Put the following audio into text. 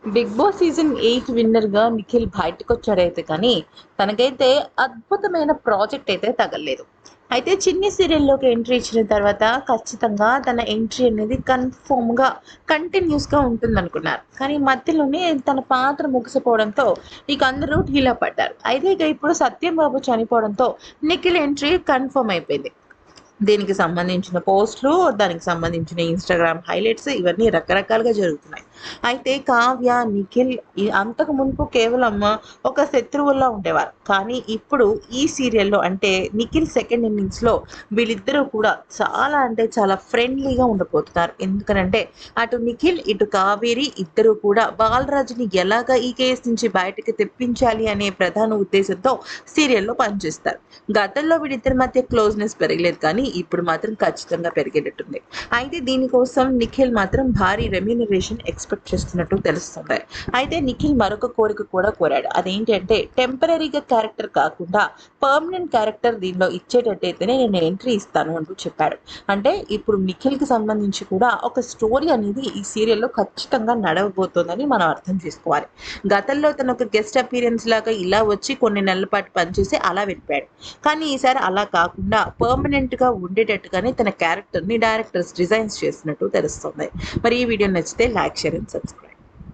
Big boss season 8 విన్నర్‌గా Nikhil బయటకొచ్చాడైతే కానీ, తనకైతే అద్భుతమైన ప్రాజెక్ట్ అయితే తగల్లేదు. అయితే చిన్ని సీరియల్‌లోకి ఎంట్రీ ఇచ్చిన తర్వాత ఖచ్చితంగా తన ఎంట్రీ అనేది కన్ఫర్మ్‌గా, కంటిన్యూయస్‌గా ఉంటుందనుకున్నారు. కానీ మధ్యలోనే తన పాత్ర ముగిసిపోవడంతో ఇక అందరూ డీలా పడ్డారు. అయితే ఇక ఇప్పుడు సత్యం బాబు చనిపోవడంతో నిఖిల్ ఎంట్రీ కన్ఫర్మ్ అయిపోయింది. దీనికి సంబంధించిన పోస్ట్‌లు, దానికి సంబంధించిన ఇన్‌స్టాగ్రామ్ హైలైట్స్ ఇవన్నీ రకరకాలుగా జరుగుతున్నాయి. అయితే కావ్య, నిఖిల్ అంతకు మునుపు కేవలం ఒక శత్రువుల్లా ఉండేవారు. కానీ ఇప్పుడు ఈ సీరియల్‌లో అంటే నిఖిల్ సెకండ్ ఇన్నింగ్స్‌లో వీళ్ళిద్దరూ కూడా చాలా అంటే చాలా ఫ్రెండ్లీగా ఉండబోతున్నారు. ఎందుకనంటే అటు నిఖిల్, ఇటు కావేరి ఇద్దరు కూడా బాలరాజుని ఎలాగా ఈ కేస్ నుంచి బయటకి తెప్పించాలి అనే ప్రధాన ఉద్దేశంతో సీరియల్‌లో పనిచేస్తారు. గతంలో వీళ్ళిద్దరి మధ్య క్లోజ్‌నెస్ పెరగలేదు కానీ ఇప్పుడు మాత్రం ఖచ్చితంగా పెరిగేటట్టుంది. అయితే దీనికోసం నిఖిల్ మాత్రం భారీ రెమ్యూనరేషన్ ఎక్స్‌పెక్ట్ చేస్తున్నట్టు తెలుస్తుంది. అయితే నిఖిల్ మరొక కోరిక కూడా కోరాడు. అదేంటి అంటే టెంపరరీగా క్యారెక్టర్ కాకుండా పర్మనెంట్ క్యారెక్టర్ దీనిలో ఇచ్చేటట్టయితేనే నేను ఎంట్రీ ఇస్తాను అంటూ చెప్పాడు. అంటే ఇప్పుడు నిఖిల్‌కి సంబంధించి కూడా ఒక స్టోరీ అనేది ఈ సీరియల్‌లో ఖచ్చితంగా నడవబోతోందని మనం అర్థం చేసుకోవాలి. గతంలో తను ఒక గెస్ట్ అపియరెన్స్ లాగా ఇలా వచ్చి కొన్ని నెలల పాటు పనిచేసి అలా వెళ్ళిపోయాడు. కానీ ఈసారి అలా కాకుండా పర్మనెంట్‌గా ఉండేటట్టుగానే తన క్యారెక్టర్‌ని డైరెక్టర్స్ డిజైన్స్ చేసినట్టు తెలుస్తుంది. మరి ఈ వీడియో నచ్చితే లైక్, షేర్ అండ్ సబ్స్క్రైబ్.